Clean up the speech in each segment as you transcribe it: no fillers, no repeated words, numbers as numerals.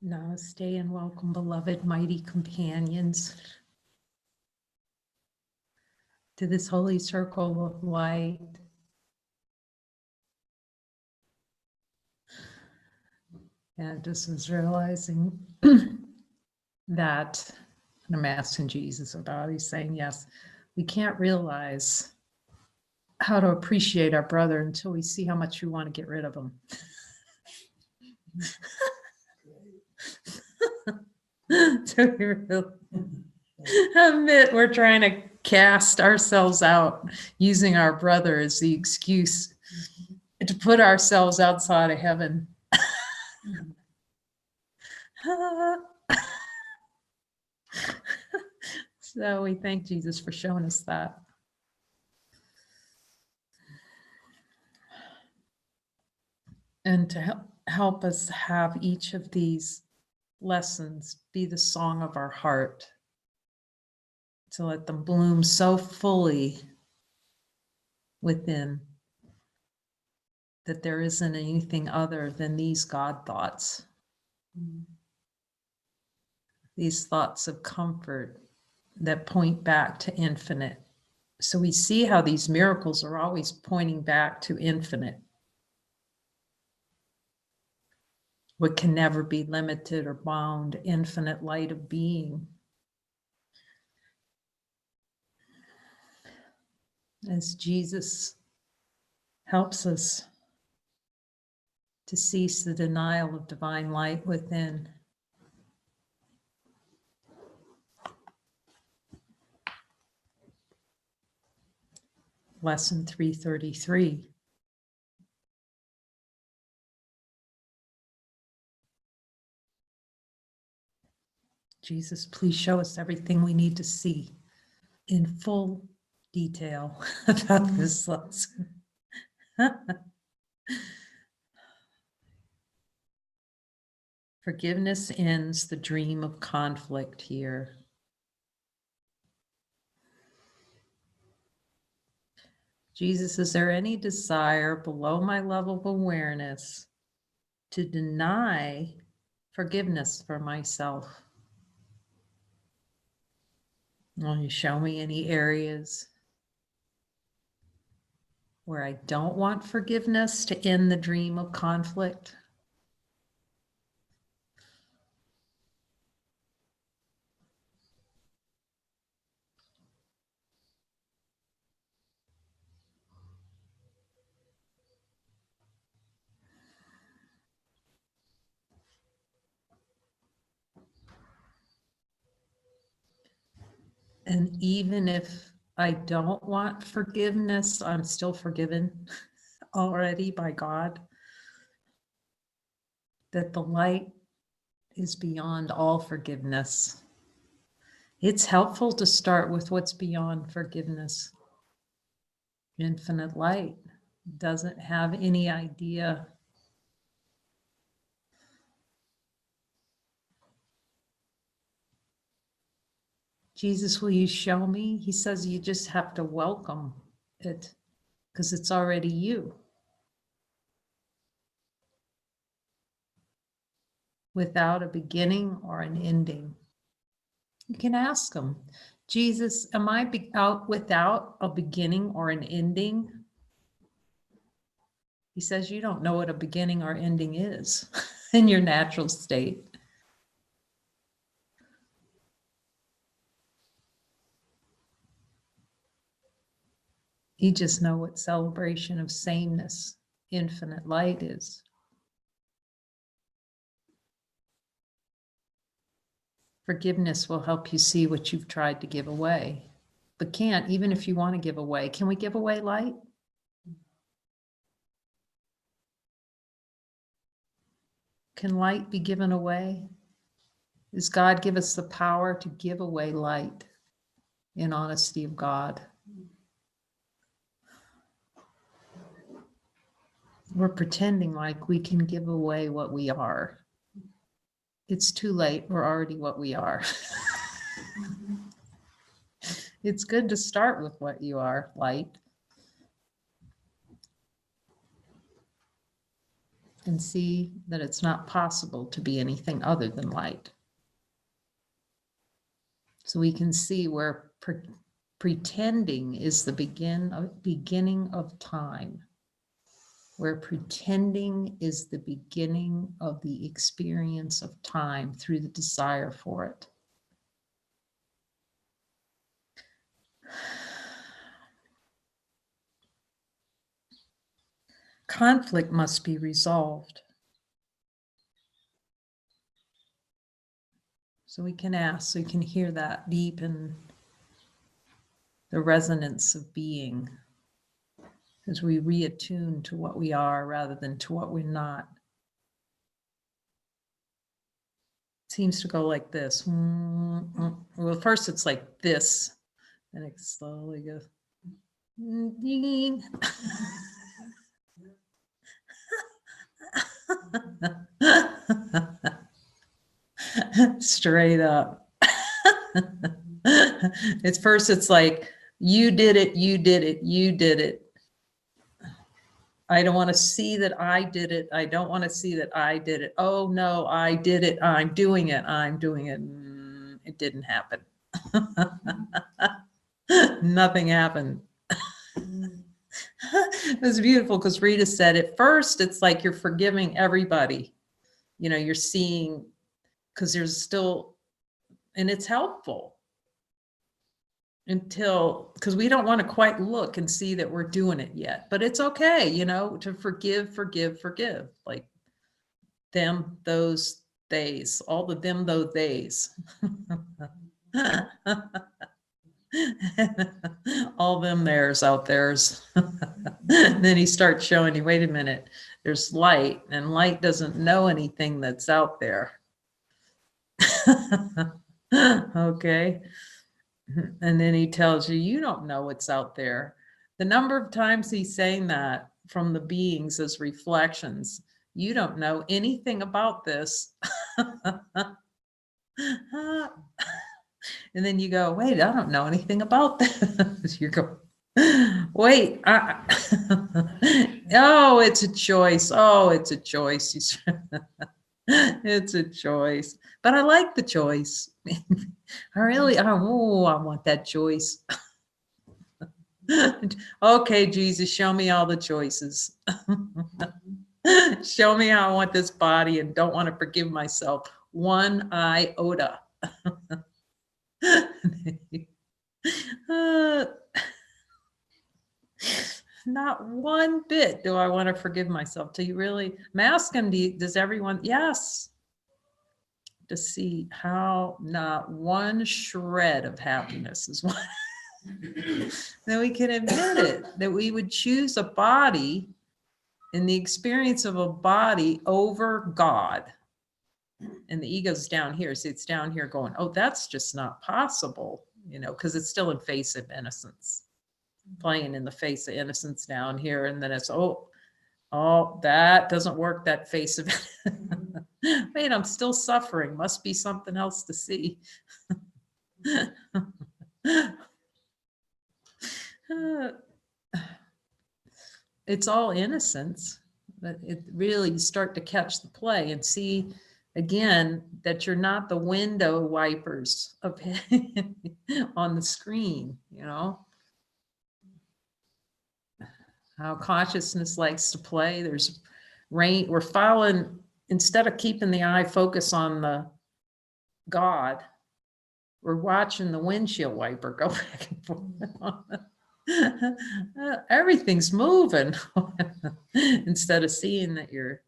Namaste and welcome, beloved mighty companions, to this holy circle of light. And just was realizing that, and I'm asking Jesus about, he's saying, yes, we can't realize how to appreciate our brother until we see how much we want to get rid of him. So we really admit we're trying to cast ourselves out, using our brother as the excuse to put ourselves outside of heaven. So we thank Jesus for showing us that. And to help us have each of these lessons be the song of our heart, to let them bloom so fully within that there isn't anything other than these God thoughts. These thoughts of comfort that point back to infinite. So we see how these miracles are always pointing back to infinite. What can never be limited or bound, infinite light of being. As Jesus helps us to cease the denial of divine light within. Lesson 333. Jesus, please show us everything we need to see in full detail about this lesson. Forgiveness ends the dream of conflict here. Jesus, is there any desire below my level of awareness to deny forgiveness for myself? Will you show me any areas where I don't want forgiveness to end the dream of conflict? And even if I don't want forgiveness, I'm still forgiven already by God. That the light is beyond all forgiveness. It's helpful to start with what's beyond forgiveness. Infinite light doesn't have any idea. Jesus, will you show me? He says you just have to welcome it because it's already you. Without a beginning or an ending. You can ask him, Jesus, am I out without a beginning or an ending? He says you don't know what a beginning or ending is in your natural state. You just know what celebration of sameness, infinite light is. Forgiveness will help you see what you've tried to give away, but can't, even if you want to give away. Can we give away light? Can light be given away? Does God give us the power to give away light in honesty of God? We're pretending like we can give away what we are. It's too late. We're already what we are. It's good to start with what you are, light. and see that it's not possible to be anything other than light. So we can see where pretending is the beginning of time, where pretending is the beginning of the experience of time through the desire for it. Conflict must be resolved. So we can ask, so you can hear that deep in the resonance of being as we reattune to what we are rather than to what we're not. It seems to go like this. Well, first it's like this, and it slowly goes. Straight up. It's like, you did it, you did it, you did it. I don't want to see that I did it. I don't want to see that I did it. Oh no, I did it. I'm doing it. I'm doing it. It didn't happen. Nothing happened. It was beautiful because Rita said at first it's like you're forgiving everybody. You know, you're seeing, because there's still, and it's helpful until, because we don't want to quite look and see that we're doing it yet, but it's okay, you know, to forgive, like them, those, theys, all the them, those, theys. All them theirs out there's. Then he starts showing you, wait a minute, there's light, and light doesn't know anything that's out there. Okay. And then he tells you, you don't know what's out there. The number of times he's saying that from the beings as reflections, you don't know anything about this. And then you go, wait, I don't know anything about this. You go, wait, oh, it's a choice. Oh, it's a choice. It's a choice, but I like the choice. I want that choice. Okay, Jesus, show me all the choices. Show me how I want this body and don't want to forgive myself one iota. Not one bit do I want to forgive myself. Do you really? I'm asking, does everyone? Yes. Deceit, how not one shred of happiness is one. Then we can admit it, that we would choose a body in the experience of a body over God. And the ego's down here. So it's down here going, oh, that's just not possible, you know, because it's still in face of innocence, playing in the face of innocence down here. And then it's, oh, that doesn't work, that face of it. Wait, I'm still suffering. Must be something else to see. It's all innocence, but it really, you start to catch the play and see again that you're not the window wipers of on the screen, you know. How consciousness likes to play. There's rain. We're following, instead of keeping the eye focus on the God, we're watching the windshield wiper go back and forth. Everything's moving instead of seeing that you're.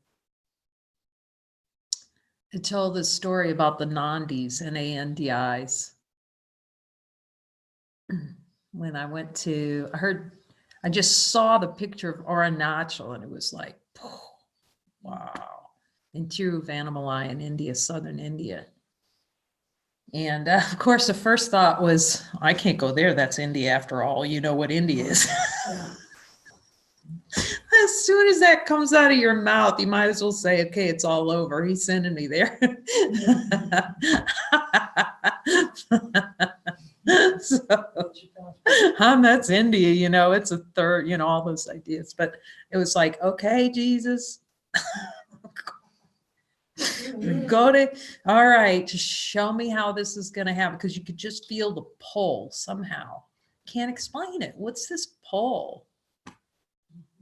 I told this story about the Nandis, Nandis. When I went to, I just saw the picture of Arunachala and it was like, wow, in Tiruvannamalai in India, southern India. And of course, the first thought was, I can't go there. That's India after all. You know what India is. As soon as that comes out of your mouth, you might as well say, okay, it's all over. He's sending me there. So, that's India, you know, it's a third, you know, all those ideas. But it was like, okay, Jesus, Go to, all right, just show me how this is going to happen, because you could just feel the pull somehow. Can't explain it. What's this pull?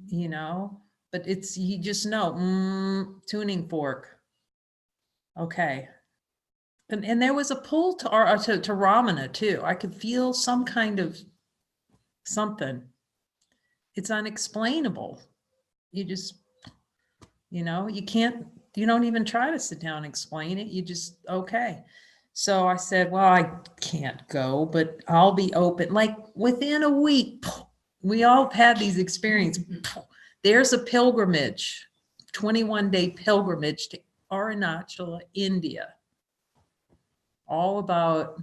You know, but it's, you just know, tuning fork. Okay. And there was a pull to Ramana too. I could feel some kind of something. It's unexplainable. You just, you know, you don't even try to sit down and explain it. You just, okay. So I said, well, I can't go, but I'll be open. Like within a week, we all had these experiences. There's a pilgrimage, 21-day pilgrimage to Arunachala, India. All about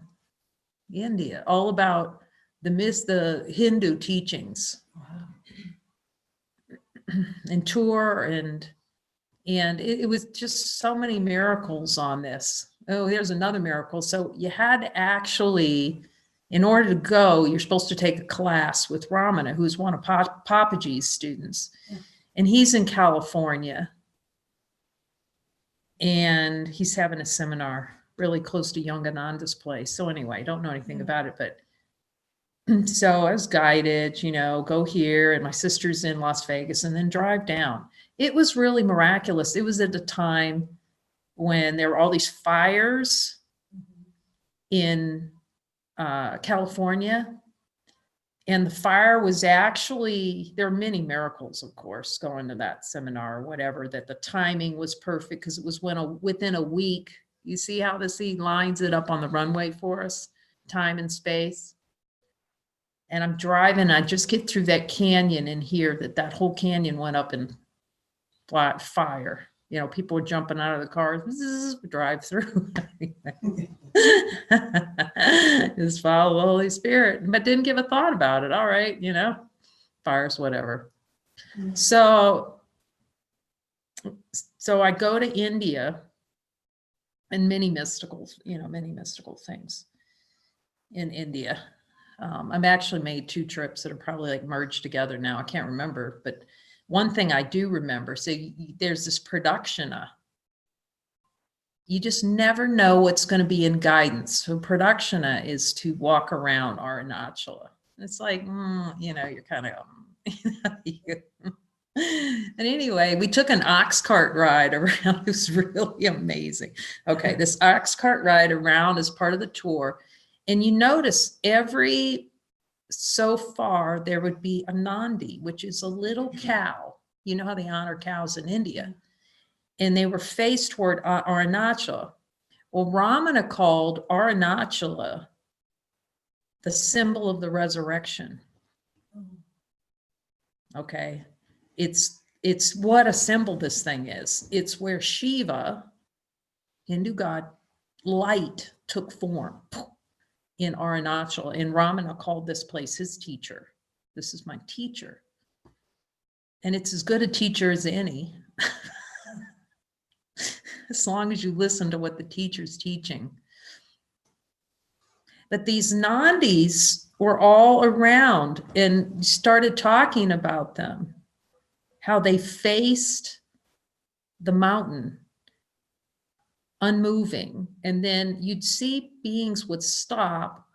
India, all about the Hindu teachings. And tour, and it was just so many miracles on this. Oh, here's another miracle. So you had to actually, in order to go, you're supposed to take a class with Ramana, who's one of Papaji's students. And he's in California. And he's having a seminar really close to Yogananda's place. So anyway, I don't know anything about it, but so I was guided, you know, go here, and my sister's in Las Vegas, and then drive down. It was really miraculous. It was at a time when there were all these fires in California. And the fire was actually, there are many miracles, of course, going to that seminar or whatever, that the timing was perfect because it was within a week. You see how he lines it up on the runway for us, time and space. And I'm driving, I just get through that canyon and hear that whole canyon went up in fire. You know, people were jumping out of the cars, drive through. Just follow the Holy Spirit, but didn't give a thought about it. All right, you know, fires, whatever. So I go to India, and many mystical things in India. I've actually made 2 trips that are probably like merged together now. I can't remember, but one thing I do remember, so there's this pradakshina. You just never know what's going to be in guidance. So pradakshina is to walk around Arunachala. It's like, you know, you're kind of, and anyway, we took an ox cart ride around. It was really amazing. Okay, this ox cart ride around is part of the tour. And you notice so far, there would be a nandi, which is a little cow. You know how they honor cows in India. And they were faced toward Arunachala. Well, Ramana called Arunachala the symbol of the resurrection. Okay. It's what a symbol this thing is. It's where Shiva, Hindu god, light took form in Arunachala, and Ramana called this place his teacher. This is my teacher. And it's as good a teacher as any, as long as you listen to what the teacher's teaching. But these Nandis were all around and started talking about them, how they faced the mountain unmoving. And then you'd see beings would stop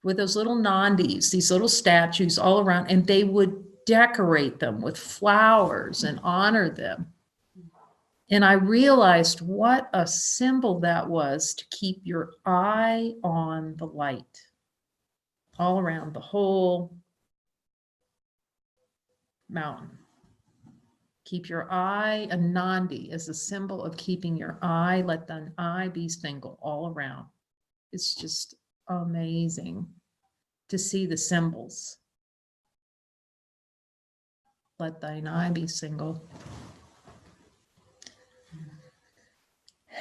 with those little Nandis, these little statues all around, and they would decorate them with flowers and honor them. And I realized what a symbol that was to keep your eye on the light all around the whole mountain. Keep your eye, a Nandi is a symbol of keeping your eye, let the eye be single all around. It's just amazing to see the symbols. Let thine eye be single.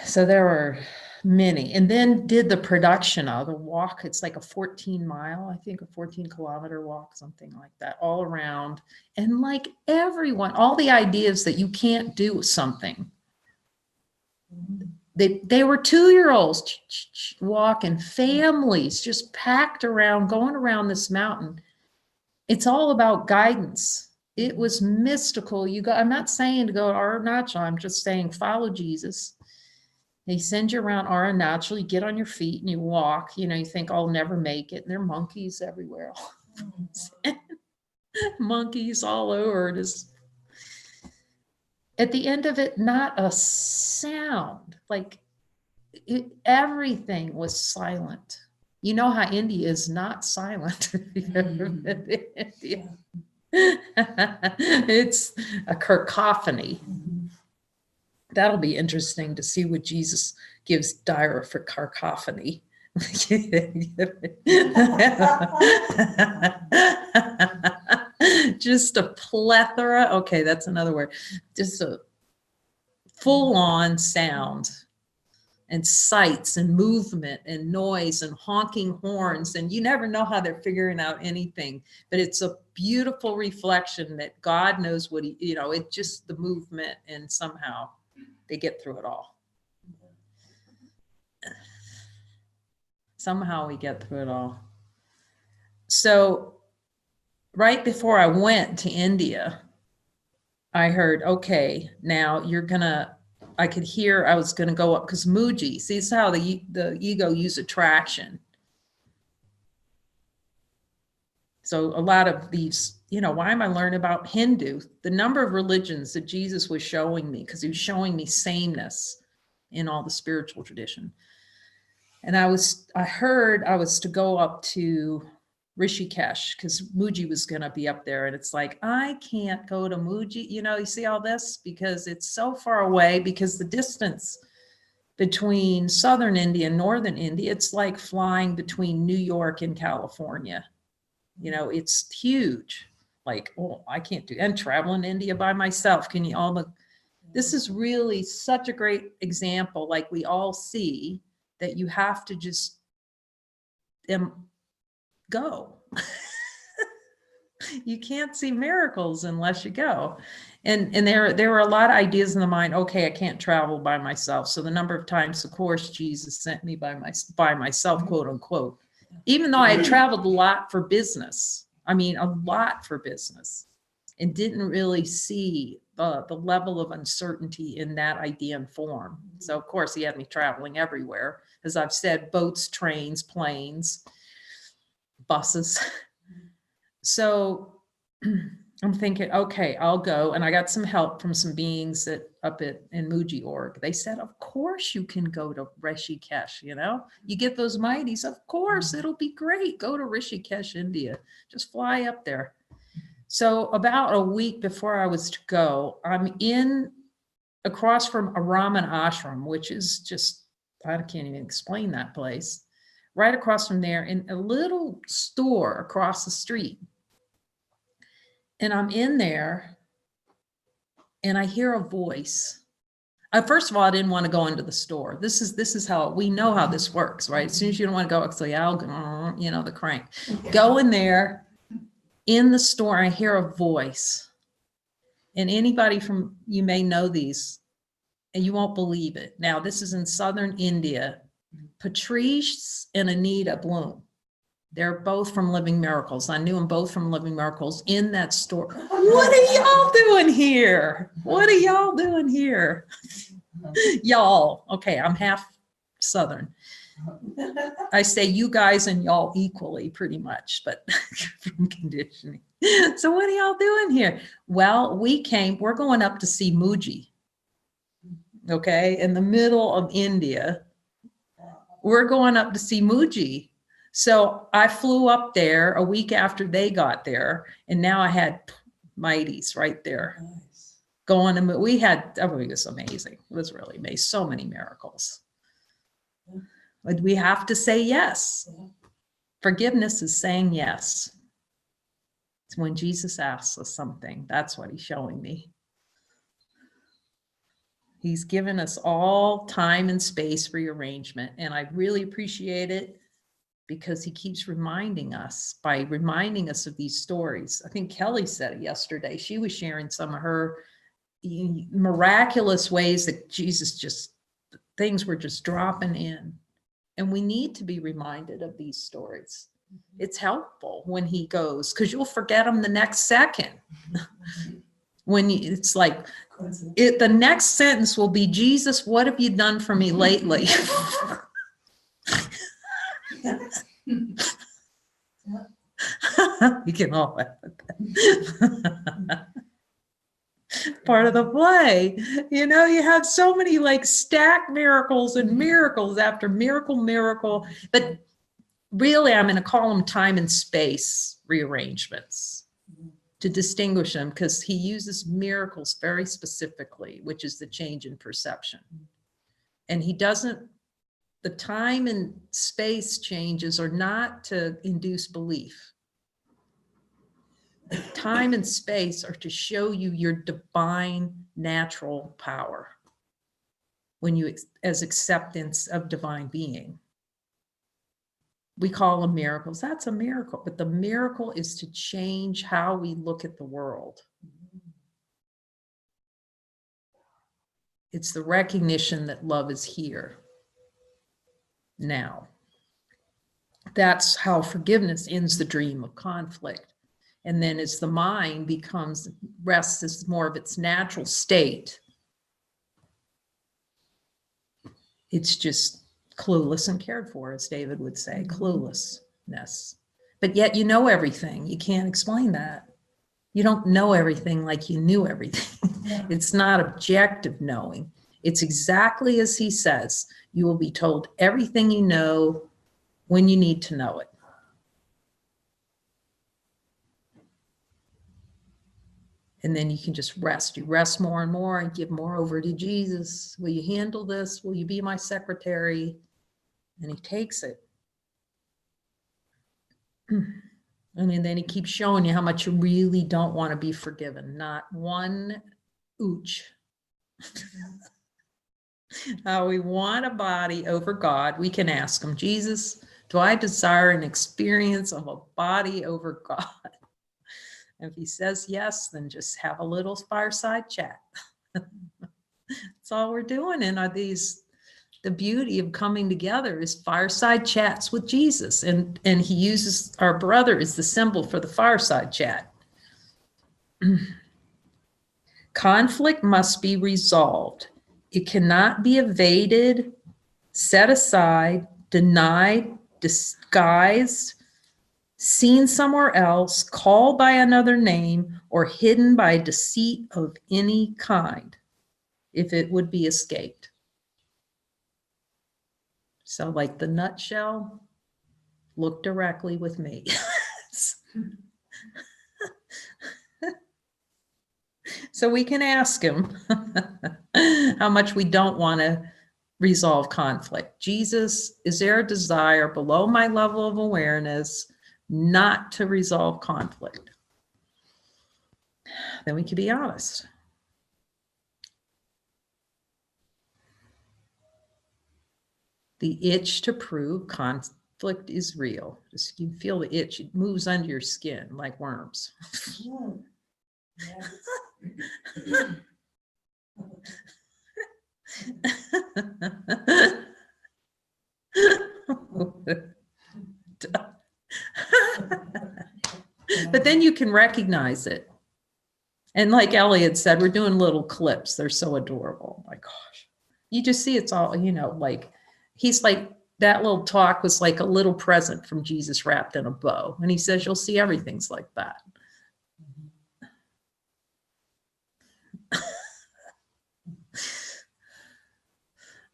So there were many. And then did the pradakshina, the walk. It's like a 14-mile, I think, a 14-kilometer walk, something like that, all around. And like everyone, all the ideas that you can't do something. They were 2-year-olds walking, families just packed around, going around this mountain. It's all about guidance. It was mystical. I'm not saying to go to Arunachala. I'm just saying follow Jesus. They send you around Arunachala, you get on your feet and you walk, you know, you think I'll never make it. And there are monkeys everywhere. Monkeys all over. Just at the end of it, not a sound. Like everything was silent. You know how India is not silent. India. It's a cacophony. That'll be interesting to see what Jesus gives Dyra for cacophony. Just a plethora. Okay, that's another word. Just a full-on sound and sights and movement and noise and honking horns. And you never know how they're figuring out anything, but it's a beautiful reflection that God knows what he, you know, it's just the movement, and somehow they get through it all. Somehow we get through it all. So right before I went to India, I heard, okay, now you're gonna, I could hear I was gonna go up, because Muji, see, this is how the ego use attraction. So a lot of these, you know, why am I learning about Hindu? The number of religions that Jesus was showing me, because he was showing me sameness in all the spiritual tradition. And I heard I was to go up to Rishikesh, because Muji was going to be up there. And it's like, I can't go to Muji. You know, you see all this, because it's so far away, because the distance between southern India and northern India, it's like flying between New York and California. You know, it's huge. Like, oh, I can't do, and travel in India by myself. Can you all look? This is really such a great example. Like we all see that you have to just go. You can't see miracles unless you go. And there were a lot of ideas in the mind. Okay, I can't travel by myself. So the number of times, of course, Jesus sent me by myself, quote unquote, even though I had traveled a lot for business. I mean, a lot for business, and didn't really see the level of uncertainty in that idea and form. So of course he had me traveling everywhere. As I've said, boats, trains, planes, buses. So I'm thinking, okay, I'll go. And I got some help from some beings that up in Muji org. They said, of course you can go to Rishikesh, you know, you get those mighties, of course, it'll be great. Go to Rishikesh, India, just fly up there. So about a week before I was to go, I'm across from a Raman ashram, which is just, I can't even explain that place. Right across from there, in a little store across the street. And I'm in there and I hear a voice. First of all, I didn't want to go into the store. This is how we know how this works, right? As soon as you don't want to go, it's like, I'll go, you know, the crank. Go in there, in the store, I hear a voice. And anybody from, you may know these, and you won't believe it. Now, this is in southern India. Patrice and Anita Bloom. They're both from Living Miracles. I knew them both from Living Miracles in that store. What are y'all doing here? What are y'all doing here? Y'all. Okay, I'm half Southern. I say you guys and y'all equally, pretty much, but from conditioning. So what are y'all doing here? Well, we're going up to see Muji. Okay, in the middle of India. We're going up to see Muji. So I flew up there a week after they got there, and now I had mighties right there. Nice. Going, and we had, oh, it was amazing. It was really amazing. So many miracles. Yeah. But we have to say yes. Yeah. Forgiveness is saying yes. It's when Jesus asks us something. That's what he's showing me. He's given us all time and space for rearrangement, and I really appreciate it, because he keeps reminding us by reminding us of these stories. I think Kelly said it yesterday. She was sharing some of her miraculous ways that Jesus things were just dropping in. And we need to be reminded of these stories. It's helpful when he goes, because you'll forget them the next second. It's like, The next sentence will be, Jesus, what have you done for me lately? You can all laugh at that. Part of the play. You know, you have so many like stacked miracles and miracles after miracle. But really, I'm going to call them time and space rearrangements to distinguish them, because he uses miracles very specifically, which is the change in perception. And he doesn't, the time and space changes are not to induce belief. Time and space are to show you your divine natural power when you, as acceptance of divine being. We call them miracles. That's a miracle, but the miracle is to change how we look at the world. It's the recognition that love is here now. That's how forgiveness ends the dream of conflict. And then as the mind becomes, rests as more of its natural state, it's just clueless and cared for, as David would say, cluelessness. But yet you know everything. You can't explain that. You don't know everything like you knew everything. Yeah. It's not objective knowing. It's exactly as he says. You will be told everything you know when you need to know it. And then you can just rest. You rest more and more and give more over to Jesus. Will you handle this? Will you be my secretary? And he takes it. And then he keeps showing you how much you really don't want to be forgiven. Not one ooch. How we want a body over God. We can ask him, Jesus, do I desire an experience of a body over God? If he says yes, then just have a little fireside chat. That's all we're doing. And are these, the beauty of coming together is fireside chats with Jesus. And he uses our brother as the symbol for the fireside chat. Conflict must be resolved. It cannot be evaded, set aside, denied, disguised, seen somewhere else, called by another name, or hidden by deceit of any kind, if it would be escaped. So like the nutshell, look directly with me. So we can ask him how much we don't want to resolve conflict. Jesus, is there a desire below my level of awareness not to resolve conflict? Then we can be honest. The itch to prove conflict is real. Just you feel the itch, it moves under your skin like worms. But then you can recognize it. And like Elliot said, we're doing little clips. They're so adorable. My gosh. You just see it's all, you know, like he's like, that little talk was like a little present from Jesus wrapped in a bow. And he says, you'll see everything's like that.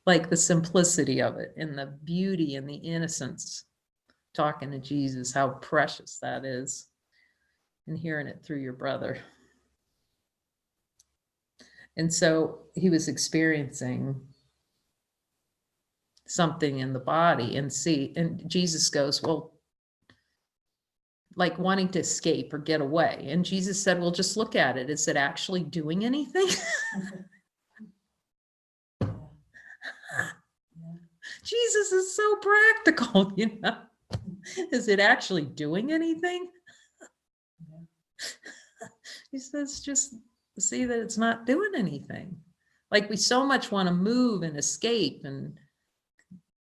Like the simplicity of it and the beauty and the innocence, talking to Jesus, how precious that is, and hearing it through your brother. And so he was experiencing something in the body and Jesus goes, well, like wanting to escape or get away. And Jesus said, well, just look at it. Is it actually doing anything? Jesus is so practical, you know. Is it actually doing anything? He says, just see that it's not doing anything. Like we so much want to move and escape and,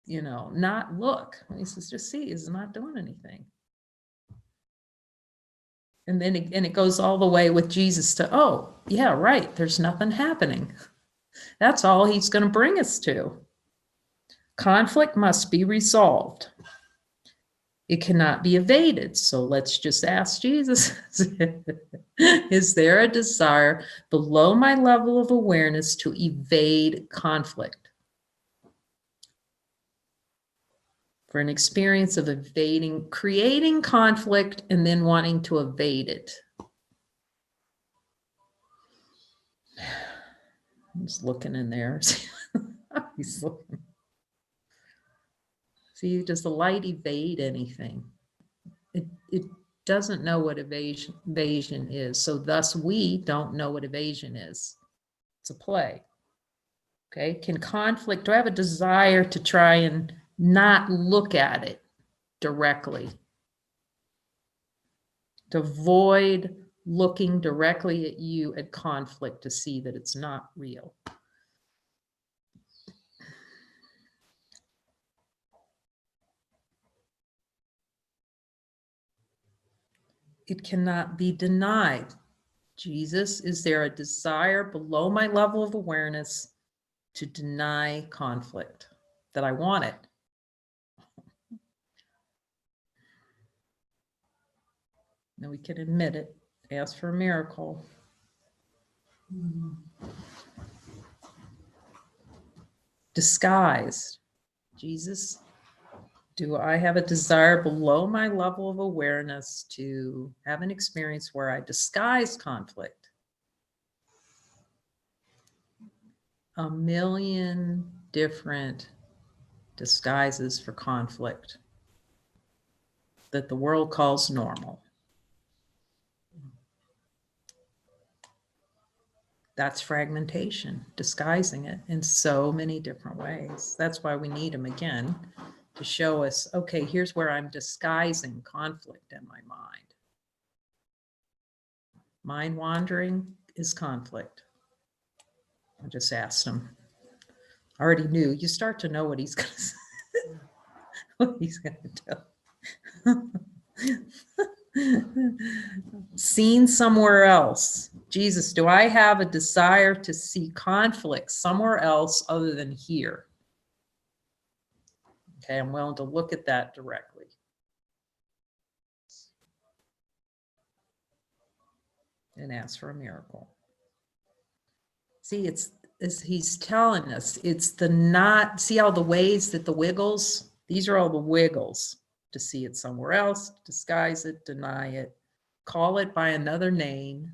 you know, not look. He says, just see, it's not doing anything. And then it goes all the way with Jesus to, oh, yeah, right, there's nothing happening. That's all he's going to bring us to. Conflict must be resolved. It cannot be evaded. So let's just ask Jesus, is there a desire below my level of awareness to evade conflict? For an experience of evading, creating conflict and then wanting to evade it. I'm just looking in there. He's looking. See, does the light evade anything? It doesn't know what evasion is. So thus we don't know what evasion is. It's a play. Okay. Can conflict, do I have a desire to try and not look at it directly? To avoid looking directly at you at conflict to see that it's not real. It cannot be denied. Jesus, is there a desire below my level of awareness to deny conflict? That I want it? Then we can admit it, ask for a miracle. Disguised. Jesus, do I have a desire below my level of awareness to have an experience where I disguise conflict? A million different disguises for conflict that the world calls normal. That's fragmentation, disguising it in so many different ways. That's why we need them again, to show us, okay, here's where I'm disguising conflict in my mind. Mind wandering is conflict. I just asked him. I already knew. You start to know what he's going to say, what he's going to tell. Seen somewhere else. Jesus, do I have a desire to see conflict somewhere else other than here? Okay, I'm willing to look at that directly. And ask for a miracle. See, it's as he's telling us, it's the not, see all the ways that the wiggles? These are all the wiggles. To see it somewhere else, disguise it, deny it, call it by another name.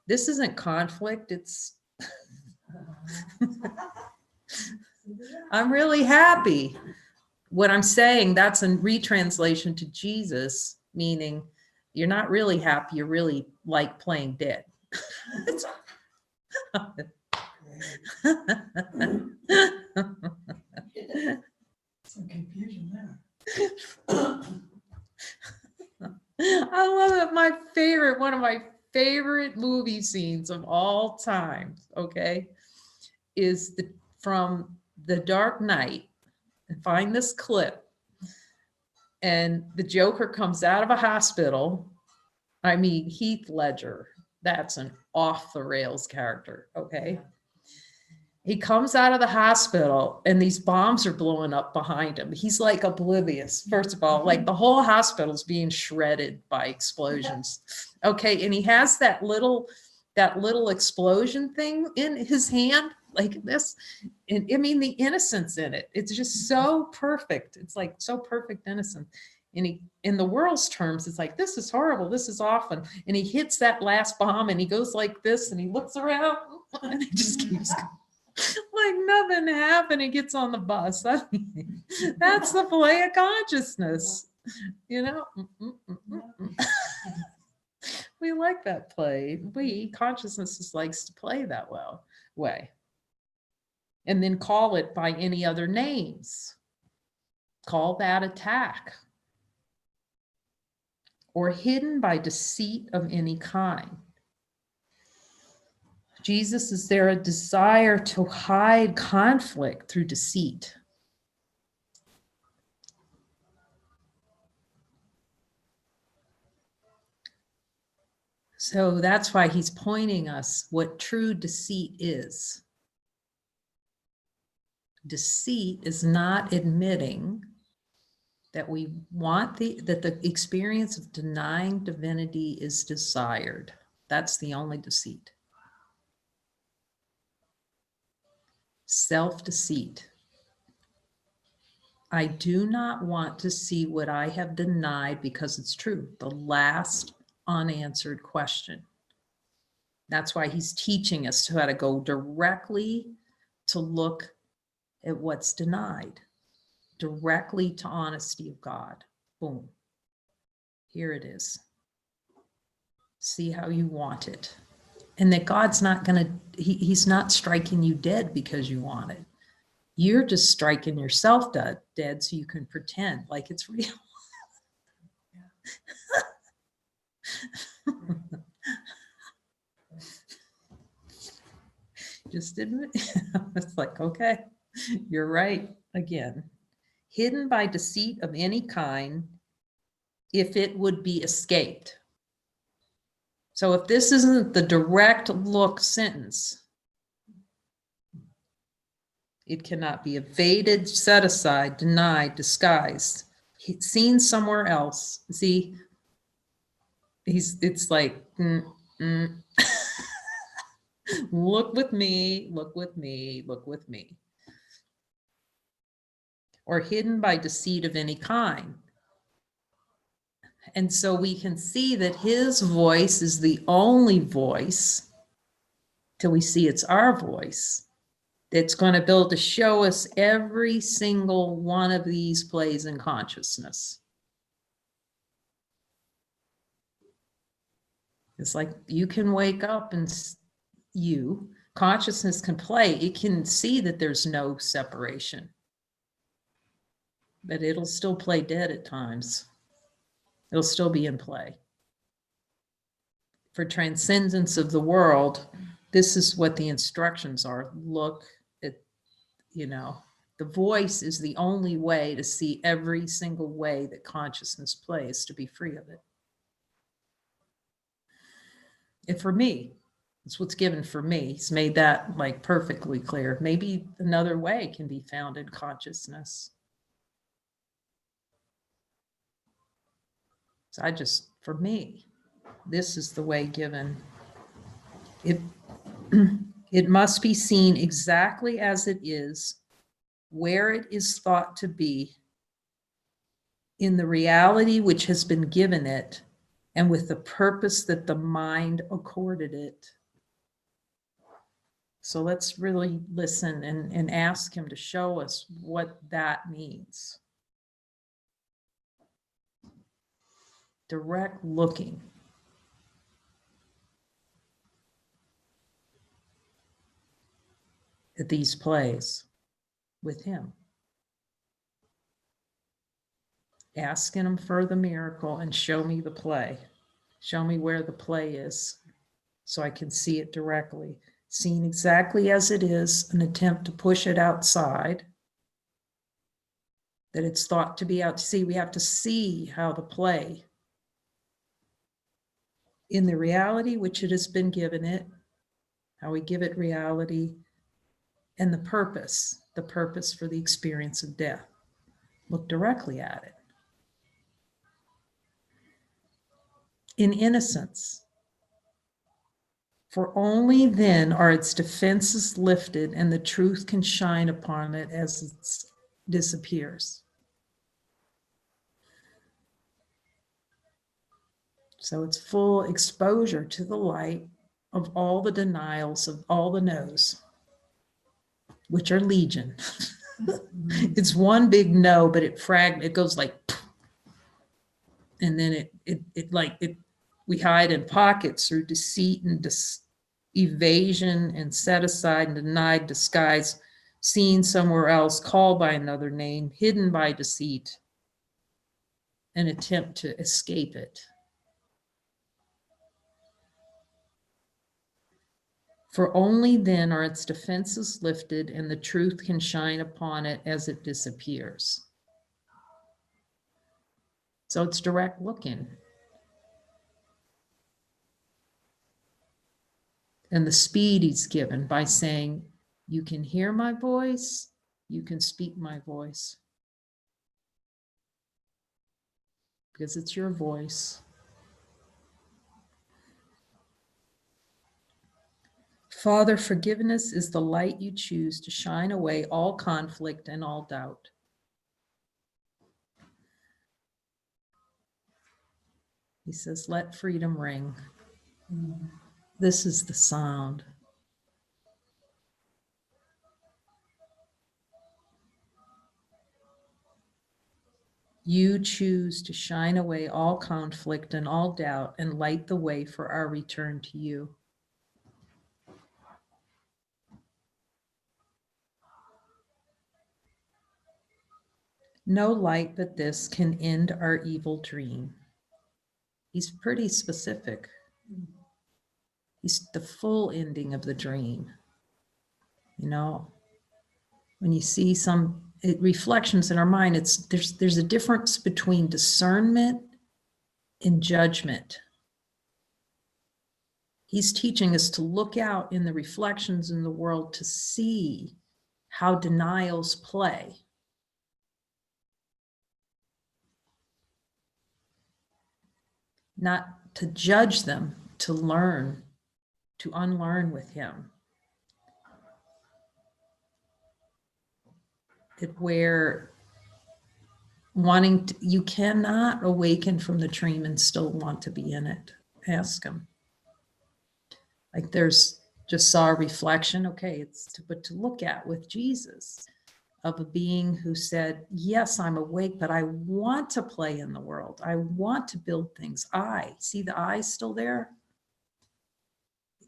This isn't conflict, it's I'm really happy. What I'm saying, that's a retranslation to Jesus, meaning you're not really happy, you're really like playing dead. Some confusion there. I love it. One of my favorite movie scenes of all time, okay, is from The Dark Knight. And find this clip. And the Joker comes out of a hospital. I mean, Heath Ledger, that's an off the rails character, okay? He comes out of the hospital and these bombs are blowing up behind him. He's like oblivious. First of all, like the whole hospital's being shredded by explosions. Okay, and he has that little explosion thing in his hand like this. And I mean, the innocence in it, it's just so perfect. It's like so perfect innocence. And he, in the world's terms, it's like, this is horrible, this is awful. And he hits that last bomb and he goes like this and he looks around and he just keeps going. Like nothing happened. He gets on the bus. I mean, that's the play of consciousness, you know. We like that play. Consciousness just likes to play that way. And then call it by any other names. Call that attack. Or hidden by deceit of any kind. Jesus, is there a desire to hide conflict through deceit? So that's why he's pointing us what true deceit is. Deceit is not admitting that we want that the experience of denying divinity is desired. That's the only deceit. Self-deceit. I do not want to see what I have denied because it's true. The last unanswered question. That's why he's teaching us how to go directly to look at what's denied, directly to honesty of God. Boom. Here it is. See how you want it. And that God's not going to, he's not striking you dead because you want it. You're just striking yourself dead so you can pretend like it's real. Just admit. It's like, okay, you're right again. Hidden by deceit of any kind, if it would be escaped. So if this isn't the direct look sentence, it cannot be evaded, set aside, denied, disguised, seen somewhere else. See, it's like, look with me, look with me, look with me. Or hidden by deceit of any kind. And so we can see that his voice is the only voice till we see it's our voice that's going to be able to show us every single one of these plays in consciousness. It's like you can wake up and consciousness can play. It can see that there's no separation, but it'll still play dead at times. It'll still be in play. For transcendence of the world, this is what the instructions are. Look at, the voice is the only way to see every single way that consciousness plays to be free of it. And for me, it's what's given for me. He's made that like perfectly clear. Maybe another way can be found in consciousness. So for me, this is the way given. It must be seen exactly as it is, where it is thought to be, in the reality which has been given it, and with the purpose that the mind accorded it. So let's really listen and ask him to show us what that means. Direct looking. At these plays with him. Asking him for the miracle and show me the play. Show me where the play is so I can see it directly. Seen exactly as it is, an attempt to push it outside. That it's thought to be out. See, we have to see how the play in the reality which it has been given it, how we give it reality, and the purpose for the experience of death. Look directly at it. In innocence. For only then are its defenses lifted and the truth can shine upon it as it disappears. So it's full exposure to the light of all the denials, of all the no's, which are legion. It's one big no, but it goes like, and then we hide in pockets through deceit and evasion and set aside and denied, disguise, seen somewhere else, called by another name, hidden by deceit, an attempt to escape it. For only then are its defenses lifted and the truth can shine upon it as it disappears. So it's direct looking. And the speed he's given by saying, you can hear my voice, you can speak my voice. Because it's your voice. Father, forgiveness is the light you choose to shine away all conflict and all doubt. He says, let freedom ring. This is the sound. You choose to shine away all conflict and all doubt and light the way for our return to you. No light but this can end our evil dream. He's pretty specific. He's the full ending of the dream. You know, when you see some reflections in our mind, there's a difference between discernment and judgment. He's teaching us to look out in the reflections in the world to see how denials play. Not to judge them, to learn, to unlearn with him. Where you cannot awaken from the dream and still want to be in it. Ask him. Like just saw a reflection. Okay, but to look at with Jesus of a being who said, yes, I'm awake, but I want to play in the world. I want to build things. See the I still there?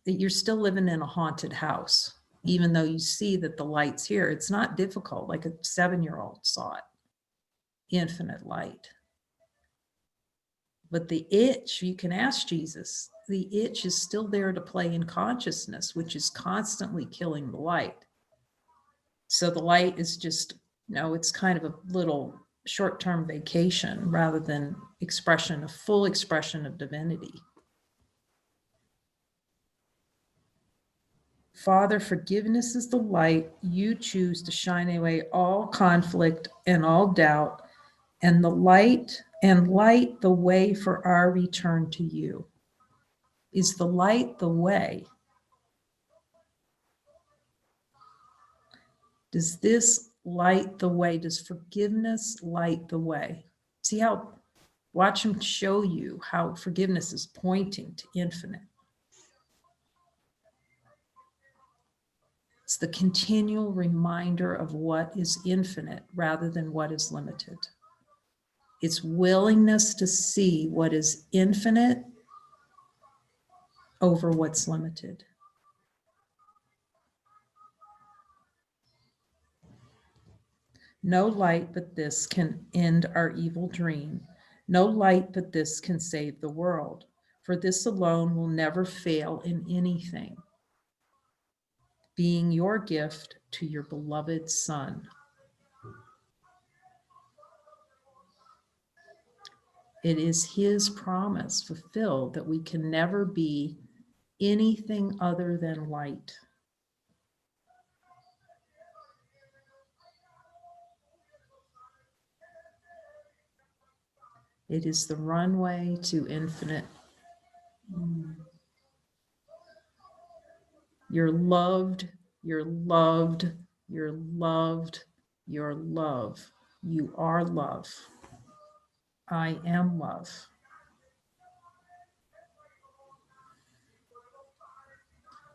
That you're still living in a haunted house, even though you see that the light's here. It's not difficult, like a 7-year-old saw it. Infinite light. But the itch, you can ask Jesus, the itch is still there to play in consciousness, which is constantly killing the light. So the light is just, it's kind of a little short-term vacation rather than a full expression of divinity. Father, forgiveness is the light you choose to shine away all conflict and all doubt, and light the way for our return to you. Is the light the way? Does this light the way? Does forgiveness light the way? Watch him show you how forgiveness is pointing to infinite. It's the continual reminder of what is infinite rather than what is limited. It's willingness to see what is infinite over what's limited. No light but this can end our evil dream. No light but this can save the world, for this alone will never fail in anything, being your gift to your beloved Son. It is his promise fulfilled that we can never be anything other than light. It is the runway to infinite. You're loved, you're loved, you're loved, you're love. You are love. I am love.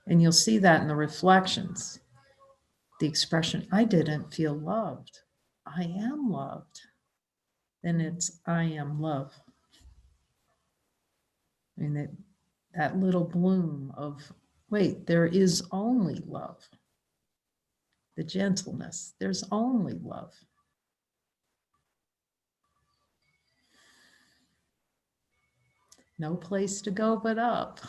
And you'll see that in the reflections. The expression, I didn't feel loved. I am loved. Then it's, I am love. I mean, that little bloom of, wait, there is only love. The gentleness, there's only love. No place to go but up.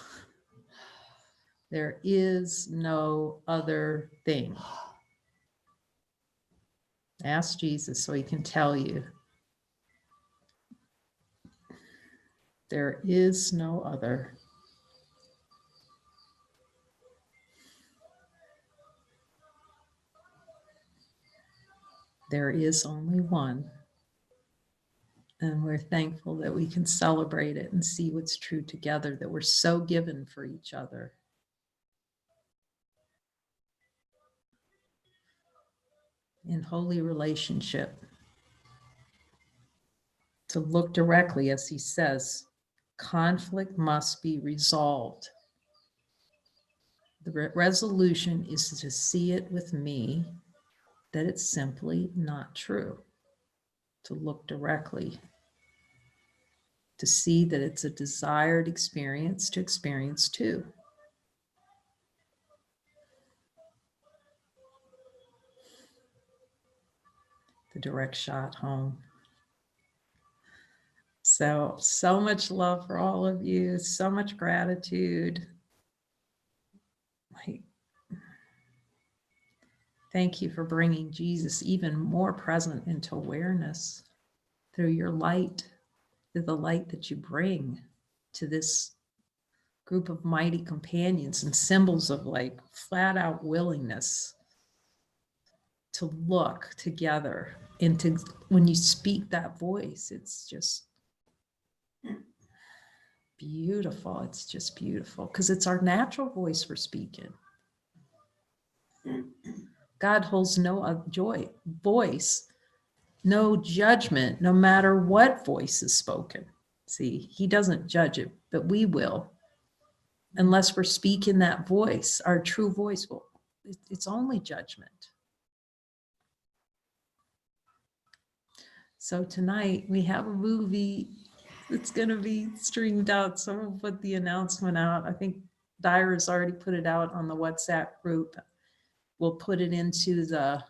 There is no other thing. Ask Jesus so he can tell you. There is no other. There is only one. And we're thankful that we can celebrate it and see what's true together, that we're so given for each other. In holy relationship, to look directly, as he says, conflict must be resolved. The resolution is to see it with me, that it's simply not true. To look directly, to see that it's a desired experience to experience too. The direct shot home. So much love for all of you, so much gratitude. Thank you for bringing Jesus even more present into awareness through your light, through the light that you bring to this group of mighty companions and symbols of like flat out willingness to look together into when you speak that voice, it's just beautiful. It's just beautiful because it's our natural voice we're speaking. God holds no voice, no judgment, no matter what voice is spoken. See, he doesn't judge it, but we will. Unless we're speaking that voice, our true voice, will. It's only judgment. So tonight we have a movie that's going to be streamed out. So we'll put the announcement out. I think Dyra's already put it out on the WhatsApp group. We'll put it into the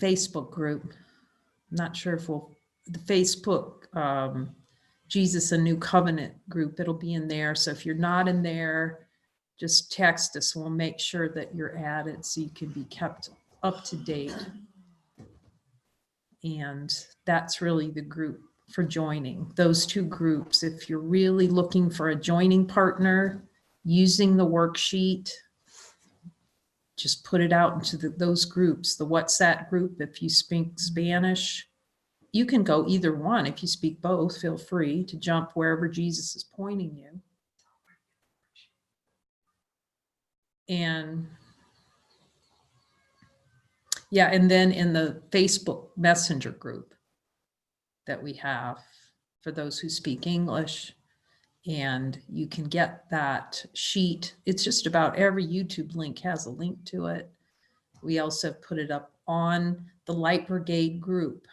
Facebook group. I'm not sure if the Facebook Jesus a New Covenant group, it'll be in there. So if you're not in there, just text us. We'll make sure that you're added so you can be kept up to date. And that's really the group for joining, those two groups. If you're really looking for a joining partner using the worksheet, just put it out into those groups. The WhatsApp group, if you speak Spanish, you can go either one. If you speak both, feel free to jump wherever Jesus is pointing you. And yeah, and then in the Facebook Messenger group that we have for those who speak English, and you can get that sheet. It's just about every YouTube link has a link to it. We also put it up on the Light Brigade group.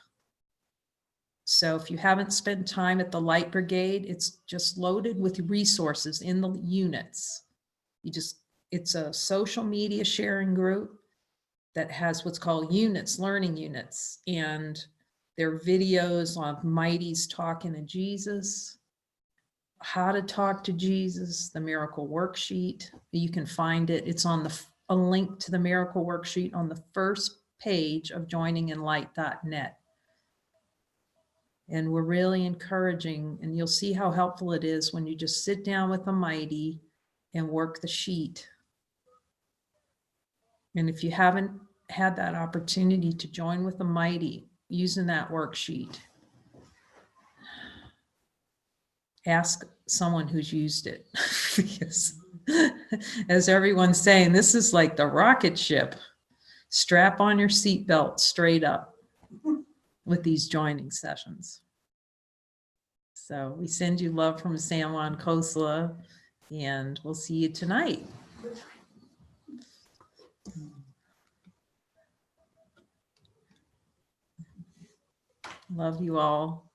So if you haven't spent time at the Light Brigade, it's just loaded with resources in the units. It's a social media sharing group that has what's called units, learning units. And there are videos on Mighty's talking to Jesus, how to talk to Jesus, the miracle worksheet. You can find it. It's on a link to the miracle worksheet on the first page of joininginlight.net. And we're really encouraging, and you'll see how helpful it is when you just sit down with the Mighty and work the sheet. And if you haven't had that opportunity to join with the Mighty using that worksheet, ask someone who's used it. Because as everyone's saying, this is like the rocket ship. Strap on your seatbelt straight up with these joining sessions. So we send you love from San Juan Kosla, and we'll see you tonight. Love you all.